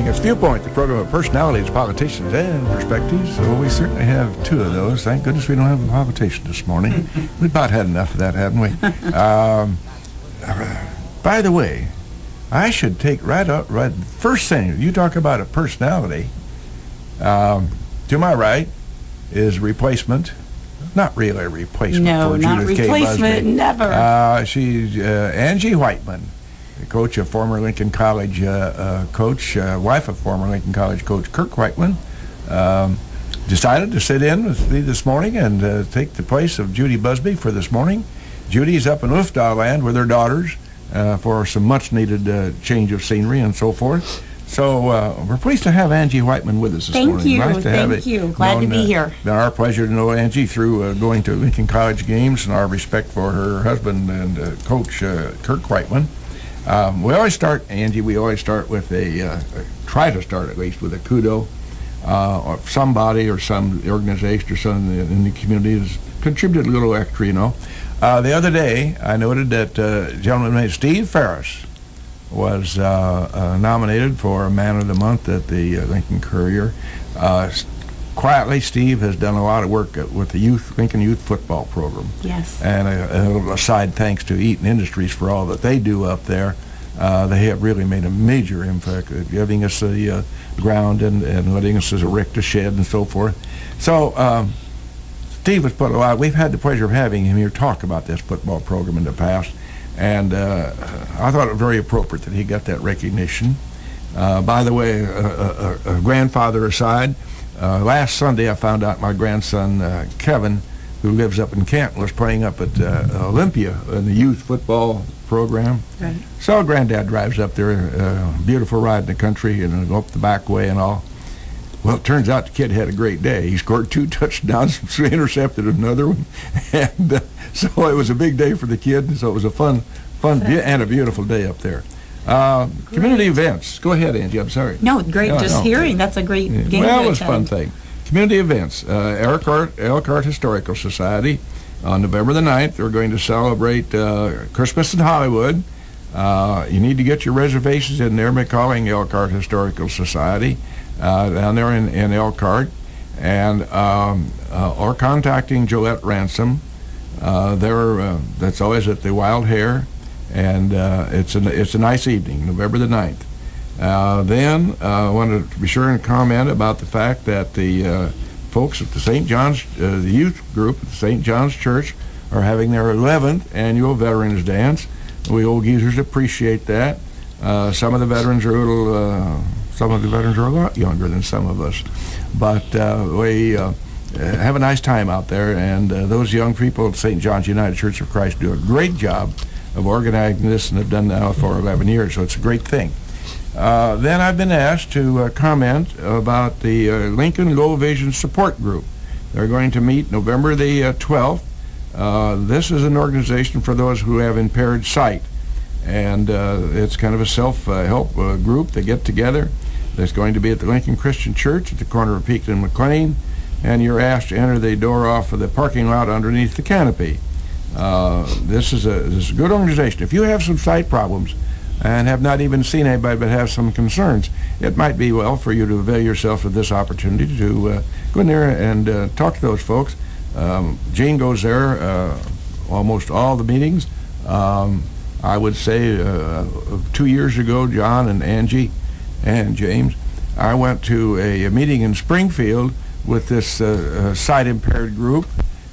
morning. It's Viewpoint, the program of personalities, politicians, and perspectives. So we certainly have two of those. Thank goodness we don't have a politician this morning. We've about had enough of that, hadn't we? By the way, I should take right first thing, you talk about a personality. To my right is replacement. Not really a replacement for Judith K. Busby. Never. She's Angie Whiteman, coach of former Lincoln College coach, wife of former Lincoln College coach Kirk Whiteman. Decided to sit in with me this morning and take the place of Judy Busby for this morning. Judy's up in Ufta land with her daughters for some much-needed change of scenery and so forth. So we're pleased to have Angie Whiteman with us this morning. Thank you. Nice to have Thank you. Glad to be here. Been our pleasure to know Angie through going to Lincoln College games, and our respect for her husband and coach Kirk Whiteman. We always start, Angie, with try to start at least with a kudo of somebody or some organization or something in the community has contributed a little extra, The other day, I noted that a gentleman named Steve Ferris was nominated for Man of the Month at the Lincoln Courier. Quietly, Steve has done a lot of work with the Lincoln Youth Football Program. Yes. And a side thanks to Eaton Industries for all that they do up there. They have really made a major impact, giving us the ground and letting us erect a shed and so forth. So Steve has put a lot. We've had the pleasure of having him here talk about this football program in the past, and I thought it was very appropriate that he got that recognition. By the way, a grandfather aside, last Sunday I found out my grandson Kevin, who lives up in Canton, was playing up at Olympia in the youth football program. Right. So Granddad drives up there, beautiful ride in the country, and go up the back way and all. Well, it turns out the kid had a great day. He scored 2 touchdowns, intercepted another one, and so it was a big day for the kid. And so it was a fun and a beautiful day up there. Community events. Go ahead, Angie. I'm sorry. No, great. Hearing. That's a great game. Well, it was a fun thing. Community events. Elkhart Historical Society. On November the 9th, they're going to celebrate Christmas in Hollywood. You need to get your reservations in there by calling Elkhart Historical Society down there in Elkhart, and or contacting Gillette Ransom. That's always at the Wild Hare, and it's a nice evening, November the 9th. Then I wanted to be sure and comment about the fact that the folks at the St. John's, the youth group at the St. John's Church, are having their 11th annual Veterans Dance. We old geezers appreciate that. Some of the veterans are a lot younger than some of us, but we have a nice time out there. And those young people at St. John's United Church of Christ do a great job of organizing this, and have done now for 11 years. So it's a great thing. Then I've been asked to comment about the Lincoln Low Vision Support Group. They're going to meet November the 12th. This is an organization for those who have impaired sight, and it's kind of a self-help group. They get together. It's going to be at the Lincoln Christian Church at the corner of Pekin and McLean, and you're asked to enter the door off of the parking lot underneath the canopy. This is a good organization. If you have some sight problems and have not even seen anybody but have some concerns, it might be well for you to avail yourself of this opportunity to go in there and talk to those folks. Gene goes there almost all the meetings. I would say 2 years ago, John and Angie and James, I went to a meeting in Springfield with this sight-impaired group,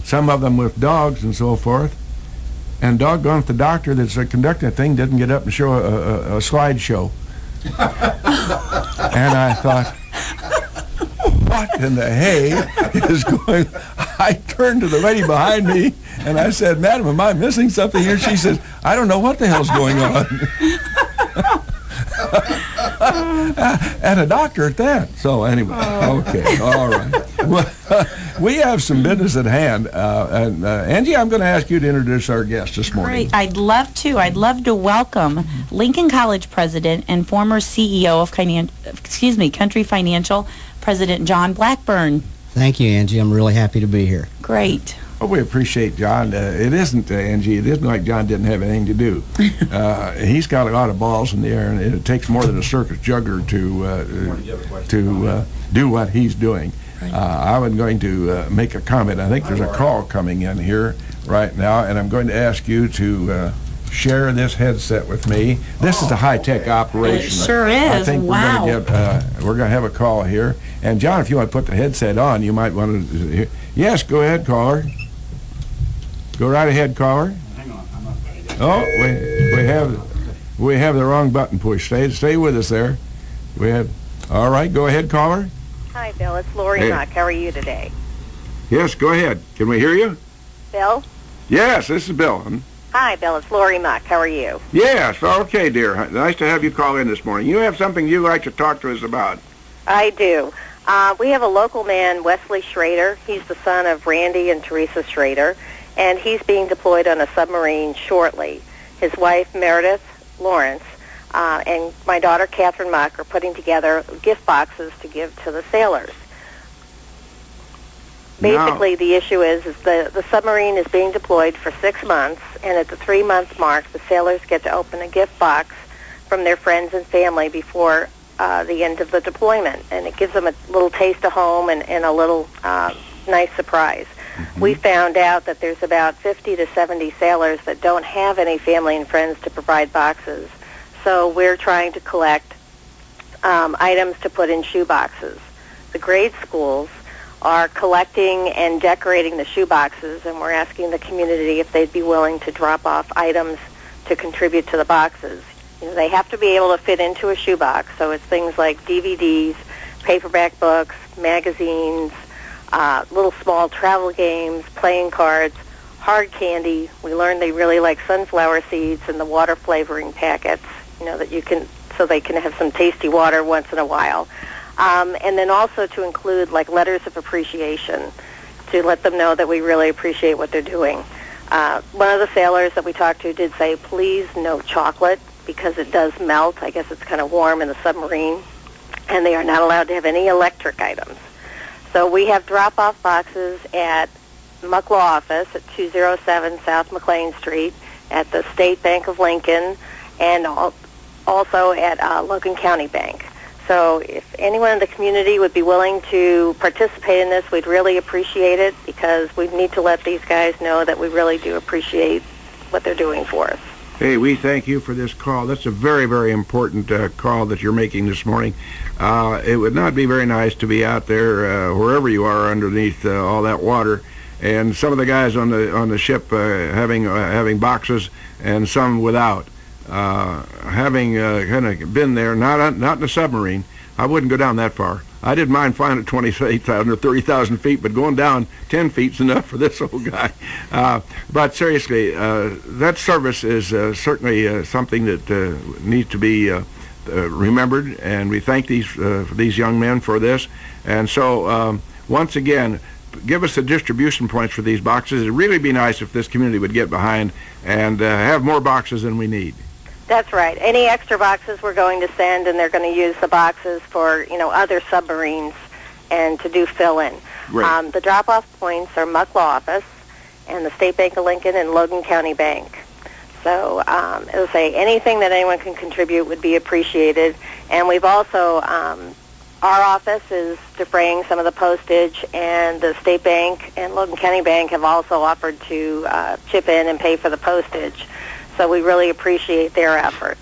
some of them with dogs and so forth. And doggone if the doctor that's conducting the thing didn't get up and show a slideshow. And I thought, what in the hay is going on? I turned to the lady behind me and I said, "Madam, am I missing something here?" She says, "I don't know what the hell's going on." And a doctor at that. So anyway, okay, all right. Well, we have some business at hand. And Angie, I'm going to ask you to introduce our guest this morning. Great. I'd love to. I'd love to welcome Lincoln College president and former CEO of Country Financial, President John Blackburn. Thank you, Angie. I'm really happy to be here. Great. Well, we appreciate John. It isn't, Angie, it isn't like John didn't have anything to do. He's got a lot of balls in the air, and it takes more than a circus juggler to do what he's doing. I was going to make a comment. I think there's a call coming in here right now, and I'm going to ask you to share this headset with me. This is a high-tech operation. It sure is. I think wow. we're going to have a call here. And John, if you want to put the headset on, you might want to. Yes, go ahead, caller. Go right ahead, caller. Hang on, I'm not ready yet. Oh, we have the wrong button pushed. Stay with us there. We have. All right, go ahead, caller. Hi, Bill. It's Lori Hey. Mock. How are you today? Yes, go ahead. Can we hear you? Bill? Yes, this is Bill. Hi, Bill. It's Lori Mock. How are you? Yes, okay, dear. Nice to have you call in this morning. You have something you'd like to talk to us about. I do. We have a local man, Wesley Schrader. He's the son of Randy and Teresa Schrader, and he's being deployed on a submarine shortly. His wife, Meredith Lawrence, and my daughter, Catherine Mock, are putting together gift boxes to give to the sailors. Basically, the issue is the submarine is being deployed for 6 months, and at the 3-month mark, the sailors get to open a gift box from their friends and family before the end of the deployment, and it gives them a little taste of home and a little nice surprise. Mm-hmm. We found out that there's about 50 to 70 sailors that don't have any family and friends to provide boxes, so we're trying to collect items to put in shoe boxes. The grade schools are collecting and decorating the shoe boxes, and we're asking the community if they'd be willing to drop off items to contribute to the boxes. You know, they have to be able to fit into a shoe box, so it's things like DVDs, paperback books, magazines, little small travel games, playing cards, hard candy. We learned they really like sunflower seeds and the water flavoring packets, you know, that you can, so they can have some tasty water once in a while. And then also to include like letters of appreciation to let them know that we really appreciate what they're doing. One of the sailors that we talked to did say, please no chocolate because it does melt. I guess it's kind of warm in the submarine. And they are not allowed to have any electric items. So we have drop-off boxes at Muck Law Office at 207 South McLean Street, at the State Bank of Lincoln, and also at Logan County Bank. So if anyone in the community would be willing to participate in this, we'd really appreciate it, because we need to let these guys know that we really do appreciate what they're doing for us. Hey, we thank you for this call. That's a very, very important call that you're making this morning. It would not be very nice to be out there, wherever you are, underneath all that water, and some of the guys on the ship having boxes and some without. Having kind of been there, not in a submarine, I wouldn't go down that far. I didn't mind flying at 28,000 or 30,000 feet, but going down 10 feet's enough for this old guy. But seriously, that service is certainly something that needs to be remembered, and we thank these young men for this. And so, once again, give us the distribution points for these boxes. It'd really be nice if this community would get behind and have more boxes than we need. That's right. Any extra boxes we're going to send, and they're going to use the boxes for, you know, other submarines and to do fill-in. Right. The drop-off points are Muck Law Office and the State Bank of Lincoln and Logan County Bank. So, as I say, anything that anyone can contribute would be appreciated. And we've also, our office is defraying some of the postage, and the State Bank and Logan County Bank have also offered to chip in and pay for the postage. So we really appreciate their efforts.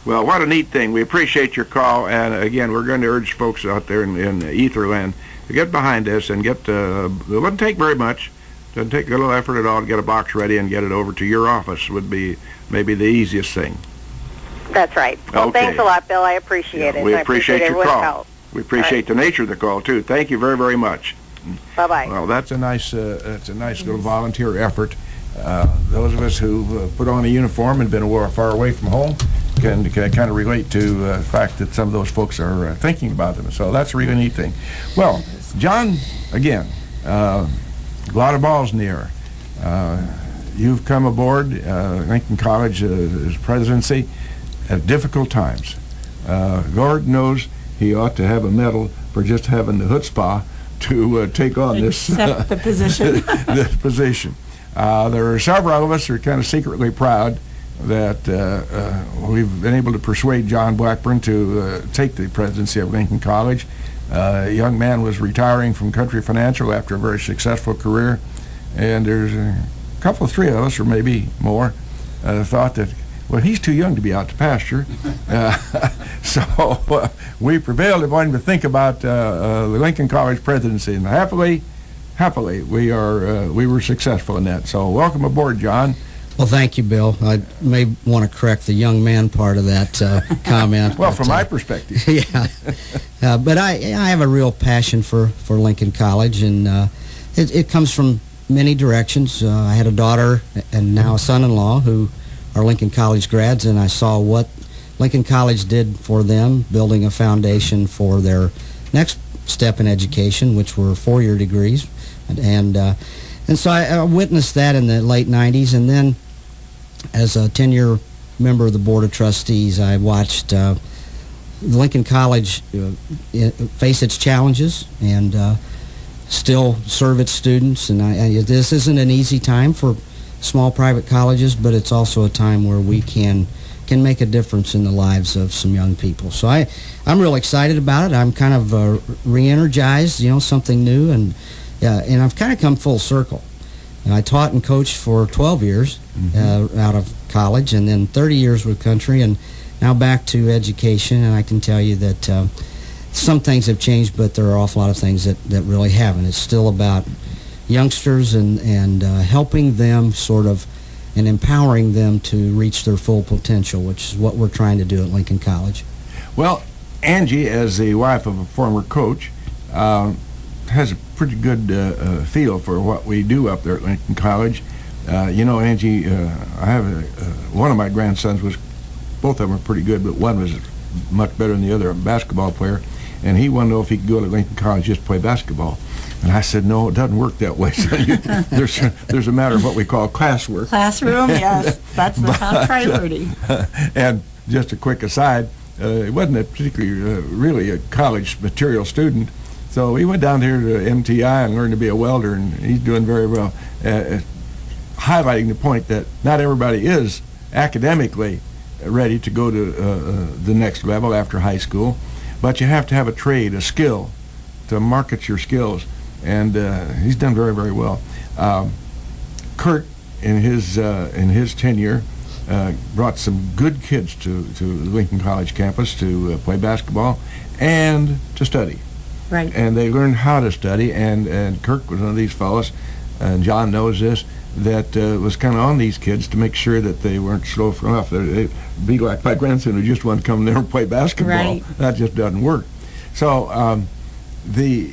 Well, what a neat thing. We appreciate your call, and again, we're going to urge folks out there in Etherland to get behind this and get, it wouldn't take very much. It doesn't take a little effort at all to get a box ready and get it over to your office would be maybe the easiest thing. That's right. Well, okay. Thanks a lot, Bill. I appreciate it. We appreciate your call. Help. We appreciate the nature of the call, too. Thank you very, very much. Bye-bye. Well, that's a nice little volunteer effort. Those of us who put on a uniform and been far away from home can kind of relate to the fact that some of those folks are thinking about them. So that's a really neat thing. Well, John, again, a lot of balls in the air. You've come aboard Lincoln College's presidency at difficult times. Gord knows he ought to have a medal for just having the chutzpah to take on Accept the position. this position. There are several of us who are kind of secretly proud that we've been able to persuade John Blackburn to take the presidency of Lincoln College. A young man was retiring from Country Financial after a very successful career, and there's a couple, three of us, or maybe more, thought that, well, he's too young to be out to pasture. So we prevailed upon him to think about the Lincoln College presidency, and happily, we were successful in that. So welcome aboard, John. Well, thank you, Bill. I may want to correct the young man part of that comment. Well, from my perspective. Yeah. But I have a real passion for Lincoln College, and it comes from many directions. I had a daughter and now a son-in-law who are Lincoln College grads, and I saw what Lincoln College did for them, building a foundation for their next step in education, which were four-year degrees. And so I witnessed that in the late 90s, and then as a 10-year member of the Board of Trustees, I watched Lincoln College face its challenges and still serve its students. And this isn't an easy time for small private colleges, but it's also a time where we can make a difference in the lives of some young people. So I'm real excited about it. I'm kind of re-energized, something new, and I've kind of come full circle. I taught and coached for 12 years out of college, and then 30 years with Country, and now back to education. And I can tell you that some things have changed, but there are an awful lot of things that really haven't. It's still about youngsters and helping them sort of, and empowering them to reach their full potential, which is what we're trying to do at Lincoln College. Well, Angie, as the wife of a former coach, has a pretty good feel for what we do up there at Lincoln College. Angie, I have one of my grandsons both of them are pretty good, but one was much better than the other, a basketball player, and he wanted to know if he could go to Lincoln College just to play basketball. And I said, no, it doesn't work that way. So there's a matter of what we call classwork. Classroom, yes, that's the top priority. And just a quick aside, he wasn't a particularly really a college material student. So he went down here to MTI and learned to be a welder, and he's doing very well, highlighting the point that not everybody is academically ready to go to the next level after high school, but you have to have a trade, a skill, to market your skills, and he's done very, very well. Kurt, in his tenure, brought some good kids to the Lincoln College campus to play basketball and to study. Right. And they learned how to study, and Kirk was one of these fellows, and John knows this, that was kind of on these kids to make sure that they weren't slow enough. They'd be like my grandson who just wanted to come there and play basketball. Right. That just doesn't work. So the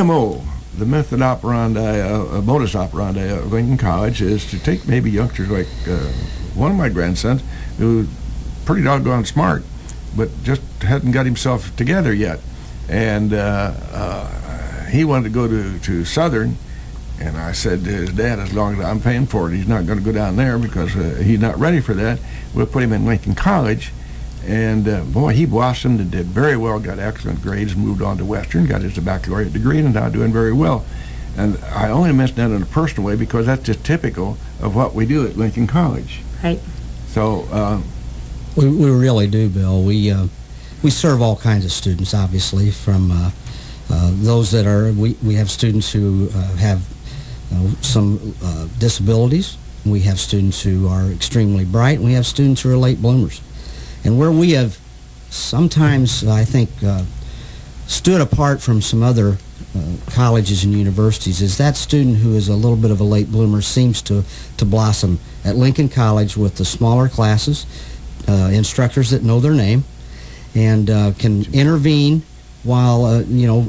MO, the method operandi, modus operandi of Lincoln College is to take maybe youngsters like one of my grandsons who's pretty doggone smart, but just hadn't got himself together yet. And he wanted to go to Southern, and I said to his dad, as long as I'm paying for it, he's not going to go down there because he's not ready for that. We'll put him in Lincoln College. And boy, he blossomed and did very well, got excellent grades, moved on to Western, got his baccalaureate degree, and now doing very well. And I only mention that in a personal way because that's just typical of what we do at Lincoln College. Right. So We really do, Bill. We serve all kinds of students, obviously, from those that are, we have students who have some disabilities. We have students who are extremely bright, and we have students who are late bloomers. And where we have sometimes, I think, stood apart from some other colleges and universities is that student who is a little bit of a late bloomer seems to blossom at Lincoln College with the smaller classes, instructors that know their name, and can intervene while,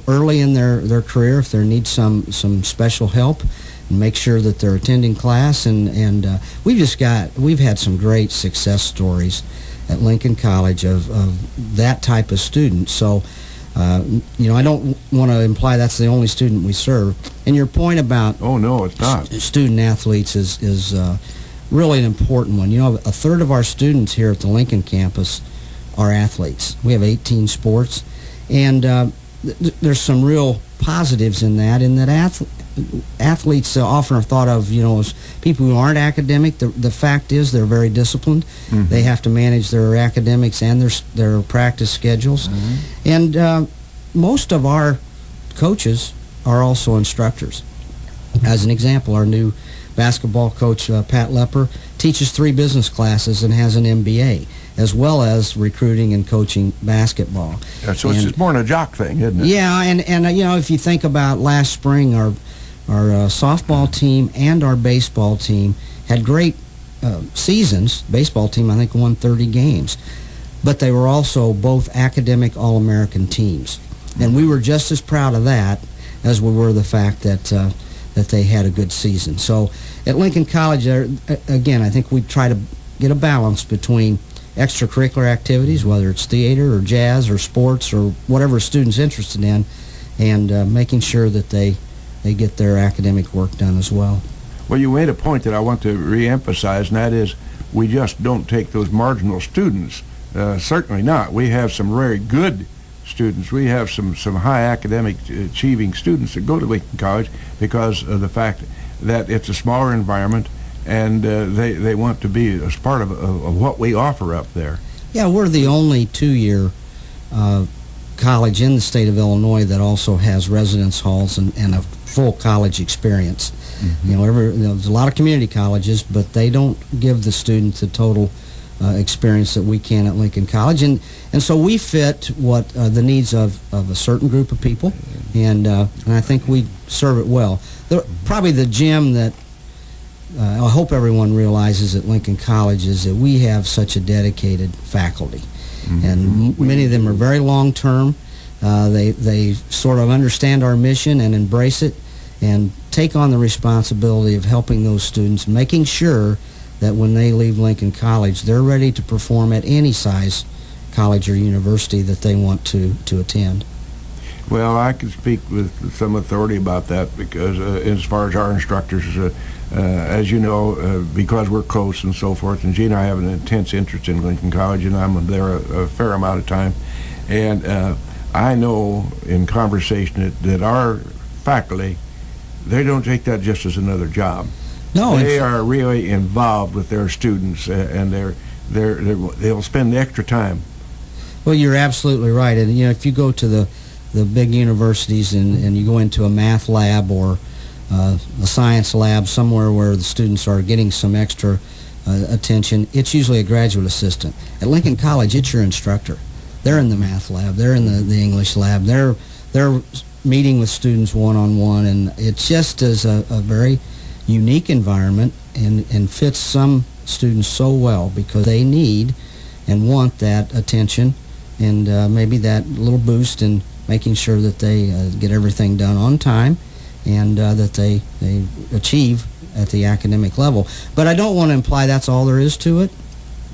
early in their career if they need some special help, and make sure that they're attending class. And we've had some great success stories at Lincoln College of that type of student. So, I don't want to imply that's the only student we serve. And your point about oh no, it's not. Student athletes is really an important one. A third of our students here at the Lincoln campus are athletes. We have 18 sports, and there's some real positives in that athletes often are thought of, as people who aren't academic. The fact is they're very disciplined. Mm-hmm. They have to manage their academics and their practice schedules. Mm-hmm. And most of our coaches are also instructors. As an example, our new basketball coach, Pat Lepper, teaches 3 business classes and has an MBA, as well as recruiting and coaching basketball. Yeah, so it's just more than a jock thing, isn't it? Yeah, and if you think about last spring, our softball team and our baseball team had great seasons. Baseball team, I think, won 30 games. But they were also both academic All-American teams. And we were just as proud of that as we were the fact that they had a good season. So at Lincoln College, again, I think we try to get a balance between extracurricular activities, whether it's theater or jazz or sports or whatever a student's interested in, and making sure that they get their academic work done as well. Well, you made a point that I want to re-emphasize, and that is we just don't take those marginal students. Certainly not. We have some very good students. We have some high academic achieving students that go to Lincoln College because of the fact that it's a smaller environment, and they want to be as part of what we offer up there. Yeah, we're the only 2-year college in the state of Illinois that also has residence halls and a full college experience. Mm-hmm. There's a lot of community colleges, but they don't give the student the total experience that we can at Lincoln College, and so we fit what the needs of a certain group of people, and I think we serve it well. Probably the gem that I hope everyone realizes at Lincoln College is that we have such a dedicated faculty, mm-hmm. and many of them are very long-term. They sort of understand our mission and embrace it, and take on the responsibility of helping those students, making sure that when they leave Lincoln College, they're ready to perform at any size college or university that they want to attend. Well, I can speak with some authority about that because as far as our instructors, as you know, because we're close and so forth, and Gene and I have an intense interest in Lincoln College, and I'm there a fair amount of time, and I know in conversation that our faculty, they don't take that just as another job. No, they are really involved with their students, and they'll spend the extra time. Well, you're absolutely right. And if you go to the big universities and you go into a math lab or a science lab somewhere where the students are getting some extra attention, it's usually a graduate assistant. At Lincoln College, it's your instructor. They're in the math lab. They're in the English lab. They're meeting with students one-on-one, and it just is a very unique environment and fits some students so well because they need and want that attention and maybe that little boost in making sure that they get everything done on time and that they achieve at the academic level. But I don't want to imply that's all there is to it.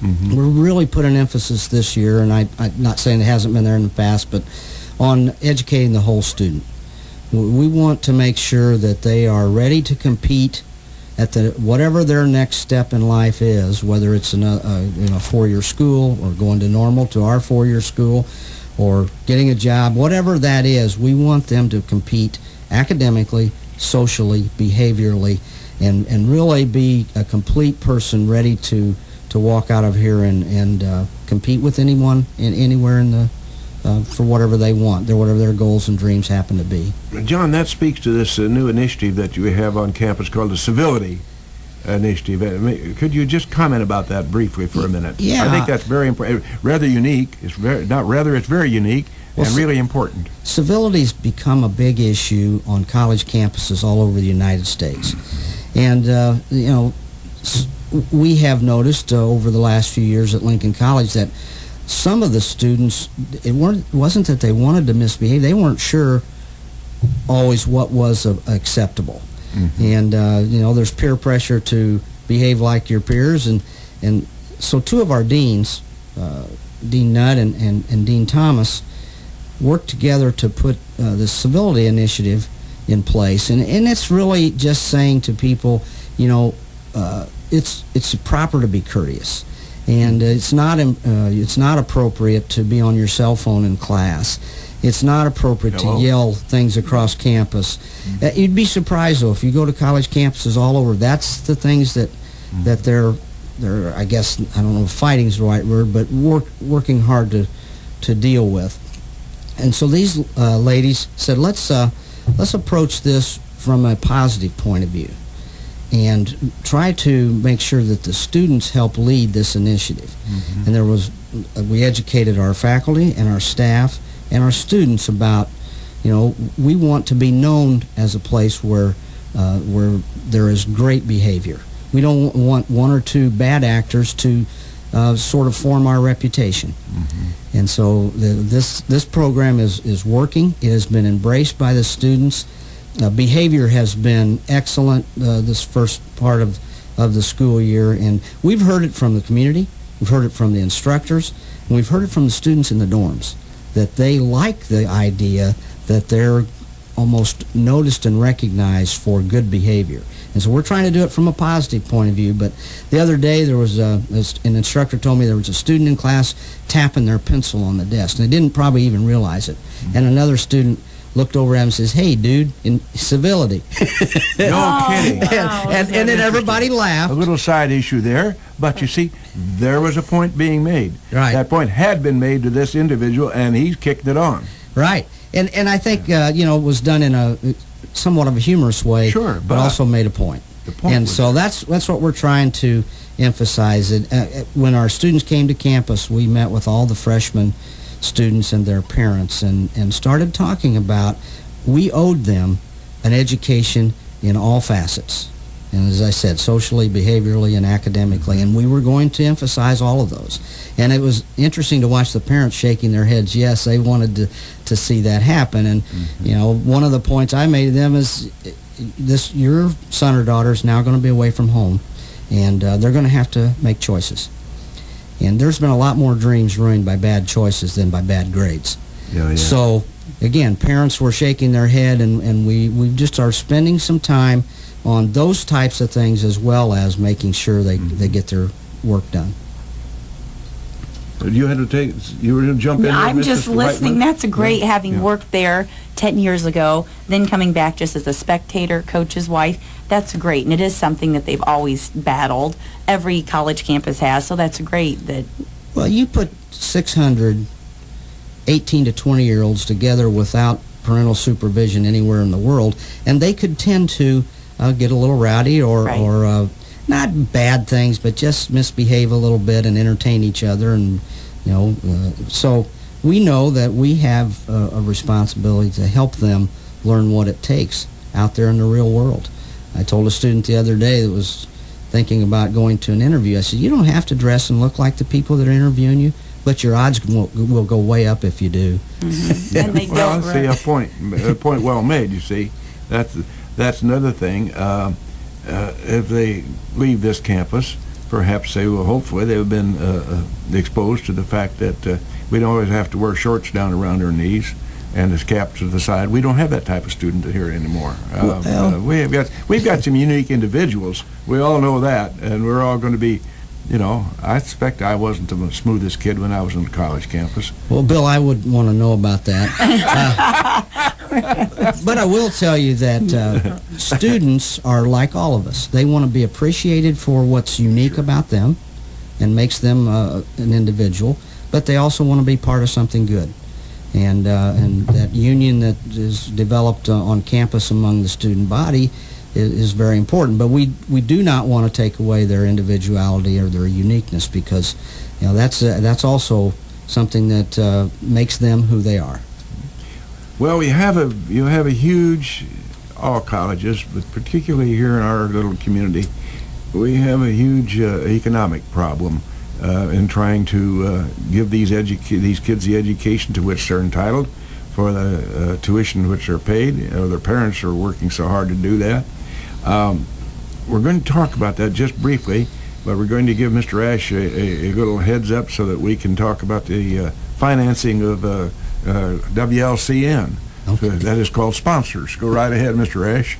Mm-hmm. We're really put an emphasis this year, and I'm not saying it hasn't been there in the past, but on educating the whole student. We want to make sure that they are ready to compete at whatever their next step in life is, whether it's in a 4-year school or going to normal to our 4-year school or getting a job, whatever that is. We want them to compete academically, socially, behaviorally, and really be a complete person ready to walk out of here and compete with anyone anywhere in the for whatever they want, whatever their goals and dreams happen to be. John, that speaks to this new initiative that you have on campus called the Civility Initiative. Could you just comment about that briefly for a minute? Yeah. I think that's very important, rather unique. It's very unique and really important. Civility's become a big issue on college campuses all over the United States. And, we have noticed over the last few years at Lincoln College that some of the students, it wasn't that they wanted to misbehave. They weren't sure always what was acceptable. Mm-hmm. And, there's peer pressure to behave like your peers. And so 2 of our deans, Dean Nutt and Dean Thomas, worked together to put the Civility Initiative in place. And it's really just saying to people, it's proper to be courteous. And it's not appropriate to be on your cell phone in class. It's not appropriate to yell things across campus. You'd be surprised, though, if you go to college campuses all over, that's the things that they're, I guess, I don't know if fighting's the right word, but working hard to deal with. And so these ladies said, let's approach this from a positive point of view and try to make sure that the students help lead this initiative. And we educated our faculty and our staff and our students about, we want to be known as a place where there is great behavior. We don't want one or two bad actors to sort of form our reputation. And so this program is working. It has been embraced by the students. Behavior has been excellent this first part of the school year, and we've heard it from the community, we've heard it from the instructors, and we've heard it from the students in the dorms, that they like the idea that they're almost noticed and recognized for good behavior. And so we're trying to do it from a positive point of view. But the other day there was an instructor told me there was a student in class tapping their pencil on the desk. And they didn't probably even realize it. And another student looked over at him and says, "Hey, dude," in civility. No kidding. And then everybody laughed. A little side issue there, but you see, there was a point being made. Right. That point had been made to this individual, and he's kicked it on. Right. And I think, it was done in a somewhat of a humorous way, Sure, but also made a point. The point And was so that's what we're trying to emphasize. When our students came to campus, we met with all the freshman students and their parents and started talking about we owed them an education in all facets. And as I said, socially, behaviorally, and academically. And we were going to emphasize all of those. And it was interesting to watch the parents shaking their heads. Yes, they wanted to see that happen. And, one of the points I made to them is your son or daughter is now going to be away from home. And they're going to have to make choices. And there's been a lot more dreams ruined by bad choices than by bad grades. Yeah. So, again, parents were shaking their head, and we just are spending some time on those types of things, as well as making sure they get their work done. You had to you were going to jump in there, I'm Mrs. just listening. Whiteman? That's great, having worked there 10 years ago, then coming back just as a spectator, coach's wife. That's great, and it is something that they've always battled. Every college campus has, so that's great. Well, you put 600 18 to 20-year-olds together without parental supervision anywhere in the world, and they could tend to get a little rowdy or not bad things, but just misbehave a little bit and entertain each other. And so we know that we have a responsibility to help them learn what it takes out there in the real world. I told a student the other day that was thinking about going to an interview, I said, you don't have to dress and look like the people that are interviewing you, but your odds will go way up if you do. Mm-hmm. And they well, don't. See, a point well made, you see. That's another thing. If they leave this campus, perhaps hopefully they've been exposed to the fact that we don't always have to wear shorts down around our knees and as caps to the side. We don't have that type of student here anymore. We've got some unique individuals. We all know that, and we're all going to be, I suspect I wasn't the smoothest kid when I was on the college campus. Well, Bill, I would want to know about that. But I will tell you that students are like all of us. They want to be appreciated for what's unique about them and makes them an individual, but they also want to be part of something good. And that union that is developed on campus among the student body is very important. But we do not want to take away their individuality or their uniqueness, because that's also something that makes them who they are. Well, you have a huge, all colleges, but particularly here in our little community, we have a huge economic problem in trying to give these kids the education to which they're entitled, for the tuition which they're paid. Their parents are working so hard to do that. We're going to talk about that just briefly, but we're going to give Mr. Ash a little heads up so that we can talk about the financing of WLCN. Okay. That is called sponsors. Go right ahead, Mr. Ash.